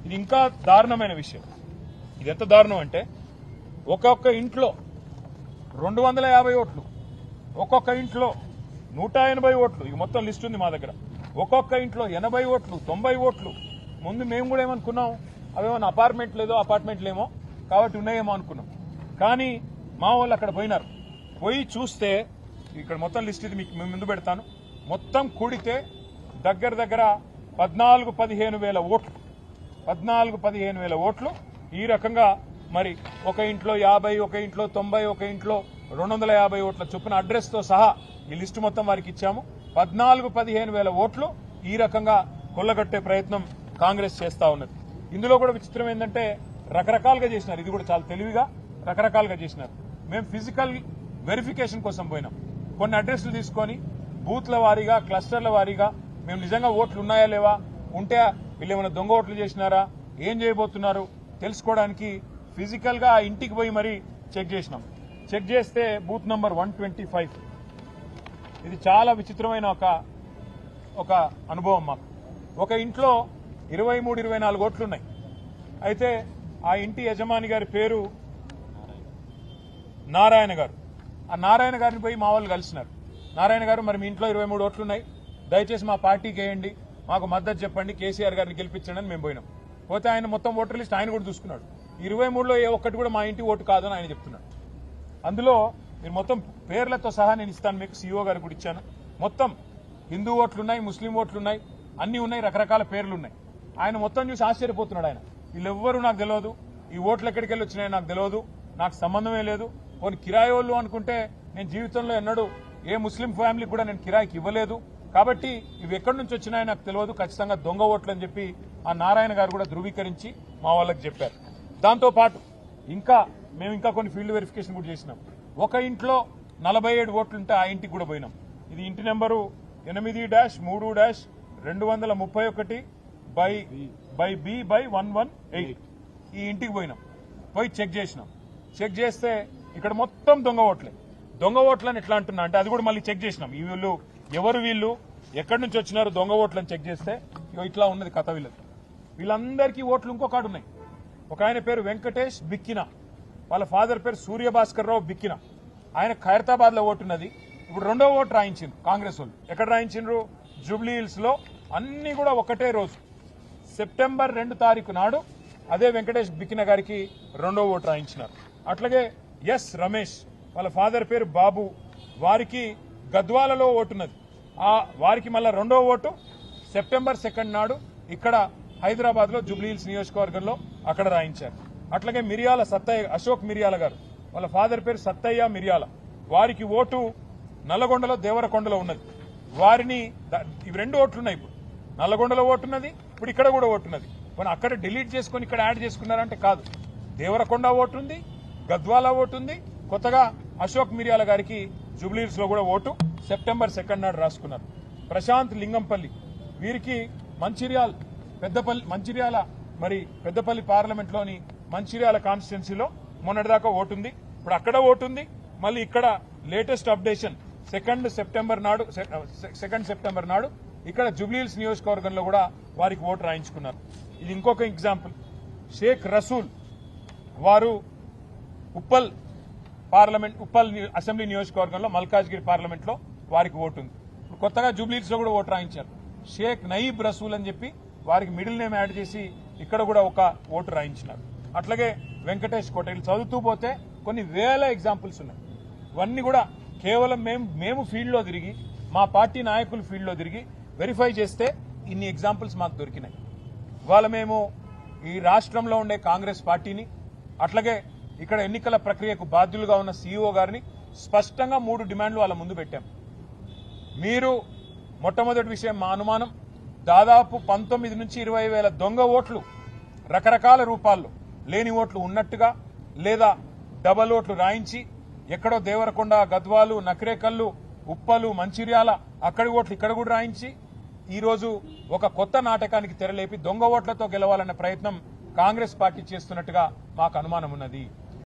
ఇది ఇంకా దారుణమైన విషయం. ఇది ఎంత దారుణం అంటే ఒక్కొక్క ఇంట్లో 250 ఓట్లు, ఒక్కొక్క ఇంట్లో 180 ఓట్లు, ఇక మొత్తం లిస్ట్ ఉంది మా దగ్గర. ఒక్కొక్క ఇంట్లో 80 ఓట్లు, 90 ఓట్లు. ముందు మేము కూడా ఏమనుకున్నాం, అవేమన్నా అపార్ట్మెంట్లేమో కాబట్టి ఉన్నాయేమో అనుకున్నాం. కానీ మా వాళ్ళు అక్కడ పోయినారు. పోయి చూస్తే ఇక్కడ మొత్తం లిస్ట్ ఇది మీకు ముందు పెడతాను. మొత్తం కూడితే దగ్గర 14-15 వేల ఓట్లు, 14-15 వేల ఓట్లు. ఈ రకంగా మరి ఒక ఇంట్లో 50, ఒక ఇంట్లో 90, ఒక ఇంట్లో 250 ఓట్ల చొప్పున అడ్రస్ తో సహా ఈ లిస్టు మొత్తం వారికి ఇచ్చాము. 14-15 వేల ఓట్లు ఈ రకంగా కొల్లగొట్టే ప్రయత్నం కాంగ్రెస్ చేస్తా ఉన్నది. ఇందులో కూడా విచిత్రం ఏంటంటే రకరకాలుగా చేసినారు. ఇది కూడా చాలా తెలివిగా రకరకాలుగా చేసినారు. మేము ఫిజికల్ వెరిఫికేషన్ కోసం పోయినాం. కొన్ని అడ్రస్లు తీసుకొని బూత్ల వారీగా, క్లస్టర్ల వారీగా మేము నిజంగా ఓట్లు ఉన్నాయా లేవా, ఉంటే వీళ్ళు ఏమైనా దొంగ ఓట్లు చేసినారా, ఏం చేయబోతున్నారు తెలుసుకోవడానికి ఫిజికల్ గా ఆ ఇంటికి పోయి మరీ చెక్ చేసినాం. చెక్ చేస్తే బూత్ నంబర్ 125. ఇది చాలా విచిత్రమైన ఒక అనుభవం మాకు. ఒక ఇంట్లో 23-24 ఓట్లున్నాయి. అయితే ఆ ఇంటి యజమాని గారి పేరు నారాయణ గారు. ఆ నారాయణ గారిని పోయి మా వాళ్ళు కలిసినారు. నారాయణ గారు, మరి మీ ఇంట్లో 23 ఓట్లున్నాయి, దయచేసి మా పార్టీకి వేయండి, మాకు మద్దతు చెప్పండి, కేసీఆర్ గారిని గెలిపించండి అని మేము పోయినాం. పోతే ఆయన మొత్తం ఓటర్ లిస్ట్ ఆయన కూడా చూసుకున్నాడు. 23లో ఏ ఒక్కటి కూడా మా ఇంటి ఓటు కాదని ఆయన చెప్తున్నాడు. అందులో మీరు మొత్తం పేర్లతో సహా నేను ఇస్తాను మీకు, సీఓ గారికి కూడా ఇచ్చాను. మొత్తం హిందూ ఓట్లున్నాయి, ముస్లిం ఓట్లున్నాయి, అన్ని ఉన్నాయి, రకరకాల పేర్లున్నాయి. ఆయన మొత్తం చూసి ఆశ్చర్యపోతున్నాడు. ఆయన వీళ్ళెవ్వరూ నాకు తెలియదు, ఈ ఓట్లు ఎక్కడికి వెళ్ళి వచ్చినాయో నాకు తెలియదు, నాకు సంబంధమే లేదు, కొన్ని కిరాయోళ్ళు అనుకుంటే నేను జీవితంలో ఎన్నడూ ఏ ముస్లిం ఫ్యామిలీకి కూడా నేను కిరాయికి ఇవ్వలేదు, కాబట్టి ఇవి ఎక్కడి నుంచి వచ్చినాయో నాకు తెలియదు, ఖచ్చితంగా దొంగ ఓట్లు అని చెప్పి ఆ నారాయణ గారు కూడా ధృవీకరించి మా వాళ్ళకి చెప్పారు. దాంతో పాటు మేము ఇంకా కొన్ని ఫీల్డ్ వెరిఫికేషన్ కూడా చేసినాం. ఒక ఇంట్లో 47 ఓట్లుంటే ఆ ఇంటికి కూడా పోయినాం. ఇది ఇంటి నెంబరు 8-3-2-231/B/118. ఈ ఇంటికి పోయినాం. పోయి చెక్ చేసినాం. చెక్ చేస్తే ఇక్కడ మొత్తం దొంగ ఓట్లే. దొంగ ఓట్లని ఎట్లా అంటున్నా అంటే అది కూడా మళ్ళీ చెక్ చేసినాం. ఈ వీళ్ళు ఎవరు, వీళ్ళు ఎక్కడి నుంచి వచ్చినారు దొంగ ఓట్లని చెక్ చేస్తే ఇట్లా ఉన్నది కథ. వీళ్ళందరికీ ఓట్లు ఇంకొకడు ఉన్నాయి. ఒక ఆయన పేరు వెంకటేష్ బిక్కిన, వాళ్ళ ఫాదర్ పేరు సూర్యభాస్కర్ రావు బిక్కిన. ఆయన ఖైరతాబాద్ లో ఓటున్నది. ఇప్పుడు రెండో ఓటు రాయించిండ్రు కాంగ్రెస్ వాళ్ళు. ఎక్కడ రాయించిండ్రు? జూబ్లీ హిల్స్ లో. అన్ని కూడా ఒకటే రోజు సెప్టెంబర్ 2 తారీఖు నాడు అదే వెంకటేష్ బిక్కిన గారికి రెండో ఓటు రాయించినారు. అట్లాగే ఎస్ రమేష్, వాళ్ళ ఫాదర్ పేరు బాబు, వారికి గద్వాలలో ఓటున్నది. వారికి మళ్ళా రెండో ఓటు సెప్టెంబర్ 2 నాడు ఇక్కడ హైదరాబాద్ లో జూబ్లీ హిల్స్ నియోజకవర్గంలో అక్కడ రాయించారు. అట్లాగే మిరియాల సత్తయ్య, అశోక్ మిరియాల గారు, వాళ్ళ ఫాదర్ పేరు సత్తయ్య మిరియాల, వారికి ఓటు నల్లగొండలో దేవరకొండలో ఉన్నది. వారిని ఇవి 2 ఓట్లున్నాయి. ఇప్పుడు నల్లగొండలో ఓటున్నది, ఇప్పుడు ఇక్కడ కూడా ఓటున్నది. మనం అక్కడ డిలీట్ చేసుకుని ఇక్కడ యాడ్ చేసుకున్నారంటే కాదు. దేవరకొండ ఓటుంది, గద్వాల ఓటుంది, కొత్తగా అశోక్ మిరియాల గారికి జూబ్లీహిల్స్ లో కూడా ఓటు సెప్టెంబర్ 2 నాడు రాసుకున్నారు. ప్రశాంత్ లింగంపల్లి, వీరికి పెద్దపల్లి పార్లమెంట్ లోని మంచిర్యాల కాన్స్టిట్యున్సీలో మొన్నటిదాకా ఓటుంది, ఇప్పుడు అక్కడ ఓటుంది. మళ్ళీ ఇక్కడ లేటెస్ట్ అప్డేషన్ 2 సెప్టెంబర్ నాడు ఇక్కడ జూబ్లీహిల్స్ నియోజకవర్గంలో కూడా వారికి ఓటు రాయించుకున్నారు. ఇది ఇంకొక ఎగ్జాంపుల్. షేక్ రసూల్, వారు ఉప్పల్ అసెంబ్లీ నియోజకవర్గంలో మల్కాజ్గిరి పార్లమెంట్ లో వారికి ఓటు ఉంది. ఇప్పుడు కొత్తగా జూబ్లీహిల్స్ లో కూడా ఓటు రాయించారు. షేక్ నయీబ్ రసూల్ అని చెప్పి వారికి మిడిల్ నేమ్ యాడ్ చేసి ఇక్కడ కూడా ఒక ఓటు రాయించినారు. అట్లాగే వెంకటేష్ కోటేలు చదువుతూ పోతే కొన్ని వేల ఎగ్జాంపుల్స్ ఉన్నాయి. ఇవన్నీ కూడా కేవలం మేము ఫీల్డ్ లో తిరిగి, మా పార్టీ నాయకులు ఫీల్డ్ లో తిరిగి వెరిఫై చేస్తే ఇన్ని ఎగ్జాంపుల్స్ మాకు దొరికినాయి. ఇవాళ మేము ఈ రాష్ట్రంలో ఉండే కాంగ్రెస్ పార్టీని, అట్లాగే ఇక్కడ ఎన్నికల ప్రక్రియకు బాధ్యులుగా ఉన్న సీఈఓ గారిని స్పష్టంగా 3 డిమాండ్లు వాళ్ళ ముందు పెట్టాం. మీరు మొట్టమొదటి విషయం, మా అనుమానం దాదాపు 19 నుంచి 20 వేల దొంగ ఓట్లు రకరకాల రూపాల్లో, లేని ఓట్లు ఉన్నట్టుగా లేదా డబల్ ఓట్లు రాయించి ఎక్కడో దేవరకొండ, గద్వాలు, నకరేకల్లు, ఉప్పలు, మంచిర్యాల అక్కడి ఓట్లు ఇక్కడ కూడా రాయించి ఈరోజు ఒక కొత్త నాటకానికి తెరలేపి దొంగ ఓట్లతో గెలవాలన్న ప్రయత్నం కాంగ్రెస్ పార్టీ చేస్తున్నట్టుగా మాకు అనుమానం ఉన్నది.